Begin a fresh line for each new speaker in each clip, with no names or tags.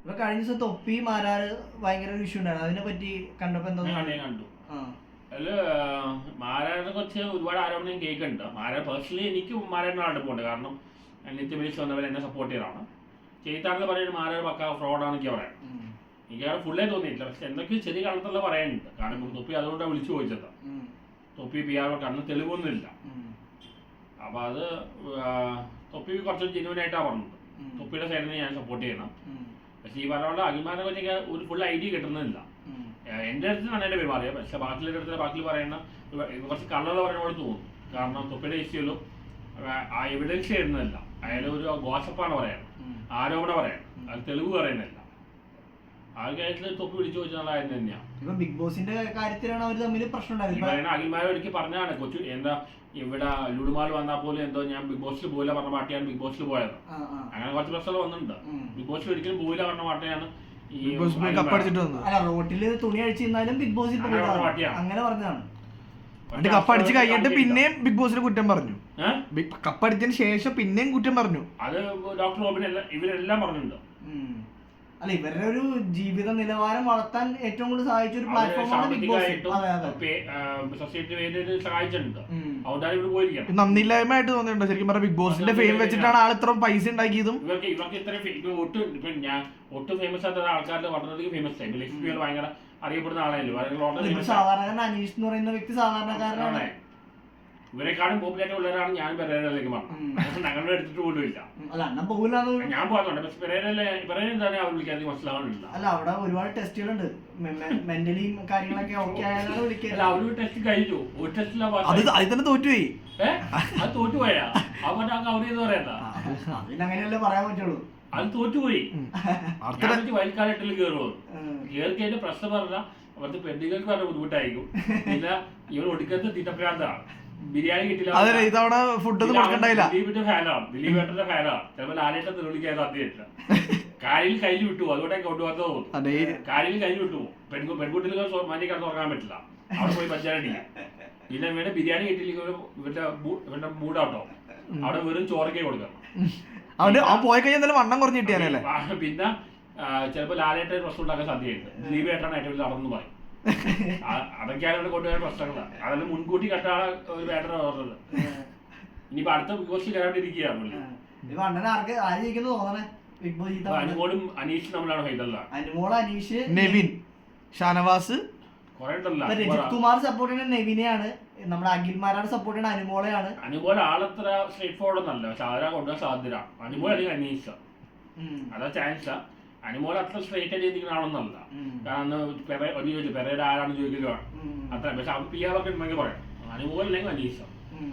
ഇപ്പൊ കഴിഞ്ഞ ദിവസം തൊപ്പി മാരാറ് ഭയങ്കര ഒരു ഇഷ്യൂ ഉണ്ടായിരുന്നു, അതിനെ പറ്റി കണ്ടപ്പോ എന്താ
കണ്ടു. അതില് മാരാറിനെ കുറിച്ച് ഒരുപാട് ആരോപണം കേൾക്കുന്നുണ്ട്. പേഴ്സണലി എനിക്ക് മാരാറിനോട് അടുപ്പമുണ്ട്. കാരണം നിത്യ വിളിച്ച് വന്നവർ എന്നെ സപ്പോർട്ട് ചെയ്തതാണ്. ചെയ്താണെന്ന് പറയുന്നത് മാരാർ പക്ക ഫ്രോഡാണ് എനിക്ക് പറയാം. എനിക്ക് അവിടെ ഫുള്ളേ തോന്നിയിട്ടില്ല, പക്ഷെ എന്തൊക്കെയോ ചെറിയ കാലത്തുള്ള പറയാനുണ്ട്. കാരണം തൊപ്പി അതുകൊണ്ടാണ് വിളിച്ചു ചോദിച്ചത്. തൊപ്പി PR കാരണം തെളിവൊന്നുമില്ല. അപ്പൊ അത് തൊപ്പി കുറച്ച് ജെന്യൂൻ ആയിട്ടാണ് പറഞ്ഞത്. തൊപ്പിയുടെ സൈഡിൽ ഞാൻ സപ്പോർട്ട് ചെയ്യണം. പക്ഷെ ഈ പറഞ്ഞ അഭിമാനെ പറ്റിയൊക്കെ ഒരു ഫുൾ ഐഡിയ കിട്ടുന്നില്ല. എൻ്റെ അടുത്താണ് എൻ്റെ പെരുമാറിയത്. പക്ഷെ ബാക്കിയുടെ അടുത്ത് ബാക്കി പറയുന്ന കുറച്ച് കള്ളത പറയുന്ന പോലെ തോന്നും. കാരണം തൊപ്പിയുടെ ഇഷ്യൂലും എവിഡൻസ് ചെയ്യുന്നില്ല. അയാൾ ഒരു ഗോസപ്പാണ് പറയാൻ, ആരോപണം പറയാൻ, അത് തെളിവ് പറയുന്നില്ല. ആ കാര്യത്തിൽ തൊപ്പി വിളിച്ചു ചോദിച്ചാൽ തന്നെയാണ്.
ഇപ്പൊ ബിഗ് ബോസിന്റെ കാര്യത്തിലാണ് അവർ തമ്മിൽ പ്രശ്നം ഉണ്ടായത്.
അഖിൽമാരെ ഒരിക്കൽ പറഞ്ഞാണ് കൊച്ചു എന്താ ഇവിടെ ലുടുമാൽ വന്നാൽ പോലും എന്തോ ഞാൻ ബിഗ് ബോസിൽ പോയില്ല പറഞ്ഞ പാർട്ടിയാണ് ബിഗ് ബോസിൽ പോയത്. അങ്ങനെ കുറച്ച് പ്രശ്നം വന്നിട്ടുണ്ട്. ബിഗ് ബോസിൽ ഒരിക്കലും പോയില്ല പറഞ്ഞ പാർട്ടിയാണ്
റോട്ടില് തുണി അഴിച്ചിരുന്നാലും ബിഗ് ബോസിൽ അങ്ങനെ പറഞ്ഞതാണ്.
കപ്പടിച്ച് കഴിഞ്ഞിട്ട് പിന്നെയും ബിഗ് ബോസിന് കുറ്റം പറഞ്ഞു. കപ്പടിച്ചതിന് ശേഷം പിന്നെയും കുറ്റം പറഞ്ഞു.
അത് ഡോക്ടർ റോബിൻ ഇവരെല്ലാം പറഞ്ഞിട്ടുണ്ട്.
അല്ല, ഇവരുടെ ഒരു ജീവിത നിലവാരം വളർത്താൻ ഏറ്റവും കൂടുതൽ സഹായിച്ച ഒരു പ്ലാറ്റ്ഫോമാണ് ബിഗ് ബോസ്.
നന്ദിയില്ലായ്മയായിട്ട് തോന്നിയിട്ടുണ്ടോ ശരിക്കും പറഞ്ഞാൽ? ബിഗ് ബോസിന്റെ ഫെയിം വെച്ചിട്ടാണ് ആൾ ഇത്ര പൈസ ഉണ്ടാക്കിയതും.
ഒട്ടും ഫേമസ് ആയിട്ടുള്ള ആൾക്കാരുടെ വളരെയധികം ഫേമസ് ആയി. ലക്ഷ്മി ഭയങ്കര അറിയപ്പെടുന്ന ആളായല്ലോ.
സാധാരണ അനീഷ് എന്ന് പറയുന്ന വ്യക്തി സാധാരണക്കാരനാണ്.
ഇവരെക്കാളും പോപ്പുലേറ്റ് ഉള്ളവരാണ് ഞാൻ പെരേരയിലേക്ക് പറഞ്ഞത്. ഞങ്ങളുടെ എടുത്തിട്ട് പോലും ഇല്ല. ഞാൻ പോകാത്തുണ്ട്. പക്ഷെ പെരേര എന്താണ് അവർ വിളിക്കാതെ മനസ്സിലാവുന്നില്ല.
അല്ല, അവിടെ ഒരുപാട് ടെസ്റ്റുകളുണ്ട്, മെന്റലി കാര്യങ്ങളൊക്കെ ഓക്കെ ആയാലും വിളിക്കുക.
അവര് ടെസ്റ്റ് കഴിഞ്ഞു. ഒരു ടെസ്റ്റിലാ
തന്നെ തോറ്റുപോയി.
അത് തോറ്റുപോയാ അവരുടെ അവരെന്ന് പറയണ്ട.
അതിനങ്ങനെയല്ലേ പറയാൻ പറ്റുള്ളൂ.
അത് തോറ്റുപോയി. വയൽക്കാലട്ടിൽ കയറുമോ? കയറി കഴിഞ്ഞ പ്രശ്നം പറഞ്ഞാൽ അവിടുത്തെ പെണ്ണുങ്ങൾക്ക് പറഞ്ഞ ബുദ്ധിമുട്ടായിരിക്കും. പിന്നെ ഇവർ ഒടുക്കത്തെ തീറ്റപ്രാന്താണ്. ബിരിയാണി കിട്ടില്ല. ദിലീപിന്റെ ഫാനാണ്, ദിലീപേട്ടന്റെ ഫാനാണ്. ചിലപ്പോൾ ലാലേട്ട തെളിവിക്കാൻ സാധ്യതയില്ല. കാലിൽ കയ്യിൽ വിട്ടു, അതുകൊണ്ടേ കൊണ്ടുപോകാത്ത തോന്നുന്നു. കാലിൽ കയ്യിൽ വിട്ടു. പെൺകുട്ടികൾക്ക് മഞ്ഞ കിടന്ന് ഉറങ്ങാൻ പറ്റില്ല. അവിടെ പോയി പഞ്ചാരടില്ല. പിന്നെ വേണേ ബിരിയാണി കിട്ടിയില്ലെങ്കിൽ ഇവരുടെ മൂടാട്ടോ. അവിടെ വെറും ചോറൊക്കെ കൊടുക്കണം.
പോയി കഴിഞ്ഞാൽ വണ്ണം കുറഞ്ഞു കിട്ടിയാലേ.
പിന്നെ ചിലപ്പോൾ ലാലേട്ട പ്രശ്നം ഉണ്ടാക്കാൻ സാധ്യതയുണ്ട്. ദിലീപേട്ടാണ് ഏറ്റവും വലിയ അടന്നു പറയും. അതൊക്കെയാണ് ഇവിടെ കൊണ്ടുപോയ പ്രശ്നങ്ങളാണ്. അതെല്ലാം മുൻകൂട്ടി കണ്ടാണ് ഒരു ബാറ്റർ പറഞ്ഞത്. ഇനിയിപ്പോ അടുത്ത ബിഗ് ബോസിൽ കയറാണ്ടിരിക്കുകയാണ്. അനുമോളും അനീഷ് തമ്മിലാണ് ഫൈറ്റല്ല.
അനുമോള്, അനീഷ്,
നെവിൻ, ഷാനവാസ്,
രജിത് കുമാർ സപ്പോർട്ട് ചെയ്യുന്ന നെവിനെയാണ്. നമ്മുടെ അഖിൽമാരാണ് സപ്പോർട്ട് ചെയ്യുന്ന അനുമോളെയാണ്.
അനുമോൾ ആളത്ര സ്ട്രേറ്റ് ഫോർവേഡ് ഒന്നല്ല. പക്ഷെ അവരാ കൊണ്ടുപോകാൻ സാധ്യത. അനുമോൾ അല്ലെങ്കിൽ അനീഷ, അതാ ചാൻസ്. അനുമോൾ അത്ര സ്ട്രേറ്റ് ആയിട്ട് ചിന്തിക്കുന്ന ആളൊന്നല്ല. കാരണം പെരേര ആരാണെന്ന് ചോദിക്കുകയാണ് അത്ര. പക്ഷെ അവർ PR ഒക്കെ ഉണ്ടെങ്കിൽ പറയാം. അനുമോൾ അല്ലെങ്കിൽ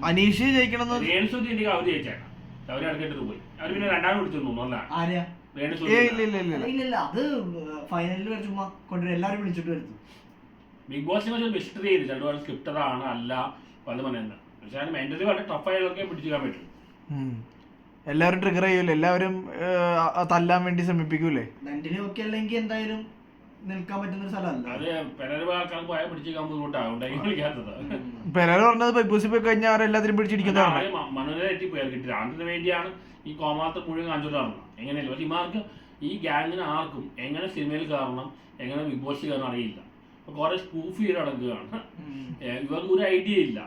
അനീഷ് ജയിക്കണം.
രേണുസുദ്ധി അവർ ജയിച്ചേക്കാം. അവര് ഇടക്കിട്ട് പോയി. അവർ പിന്നെ രണ്ടാമത് പിടിച്ചു തോന്നുന്നു.
അത് ഫൈനലിൽ ചുമ്മാ കൊണ്ടുവരും, എല്ലാവരും വിളിച്ചിട്ട് വരുന്നു.
ബിഗ് ബോസിനെ കുറിച്ച് മിസ്റ്ററി ചെയ്ത് രണ്ടുപാട് സ്ക്രിപ്റ്ററാണ് അല്ല പല പറയുന്നത്. പക്ഷെ അതിന് മെന്റലി വളരെ ടഫായൊക്കെ പിടിച്ചിരിക്കാൻ പറ്റും.
എല്ലാവരും ട്രിഗർ ചെയ്യൂലേ, എല്ലാവരും തല്ലാൻ വേണ്ടി ശ്രമിപ്പിക്കൂലേ.
മെന്റലി ഒക്കെ അല്ലെങ്കിൽ എന്തായാലും നിൽക്കാൻ പറ്റുന്ന ഒരു സ്ഥലമല്ല.
പെരേര പറഞ്ഞത് ബിഗ് ബോസിൽ പോയി കഴിഞ്ഞാൽ അവരെല്ലാത്തിനും പിടിച്ചിരിക്കുന്നതാണ്.
അതിന് വേണ്ടിയാണ് ഈ കോമാത്ത് മുഴുവൻ കാണിച്ചോണ്ടാണ്. എങ്ങനെയല്ല. പക്ഷെ ഇമാർക്ക് ഈ ഗ്യാങ്ങിന് ആർക്കും എങ്ങനെ സിനിമയിൽ കയറണം, എങ്ങനെ ബിഗ് ബോസിൽ കയറണം അറിയില്ല. അപ്പൊ കുറെ സ്പൂഫ് ചെയ്ത് നടക്കുകയാണ്. ഇവർക്ക് ഒരു ഐഡിയ ഇല്ല.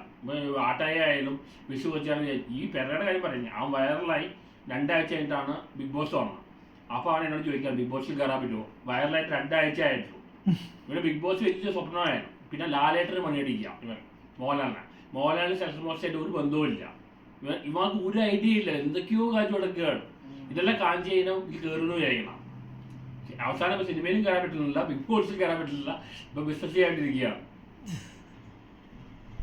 ആട്ടായ ആയാലും വിഷു വെച്ചാണ്. ഈ പെരയുടെ കാര്യം പറഞ്ഞു. അവൻ വൈറലായി 2 ആഴ്ച കഴിഞ്ഞിട്ടാണ് ബിഗ് ബോസ് വന്നത്. അപ്പൊ അവൻ എന്നോട് ചോദിക്കാം ബിഗ് ബോസിൽ കയറാൻ പറ്റുമോ? വൈറലായിട്ട് 2 ആഴ്ച ആയിട്ടുള്ളൂ. ഇവിടെ ബിഗ് ബോസ് വലിയ സ്വപ്നമായിരുന്നു. പിന്നെ ലാലേട്ടന് പണിയടിക്കുക. മോഹൻലാലിന് സെലക്ഷൻ ബോക്സായിട്ട് ഒരു ബന്ധവുമില്ല. ഇവർക്ക് ഒരു ഐഡിയ ഇല്ല. എന്തൊക്കെയോ കാര്യം കൊടുക്കുകയാണ്. ഇതെല്ലാം കാണിച്ചു കഴിഞ്ഞാൽ ഇത് കയറുന്നു വിചാരിക്കണം. അവസാനം സിനിമയിലും കയറാൻ പറ്റുന്നില്ല, ബിഗ് ബോസിൽ കയറാൻ പറ്റുന്നില്ല. ഇപ്പൊ ബിസിനസ് ചെയ്യാണ്ടിരിക്കുകയാണ്.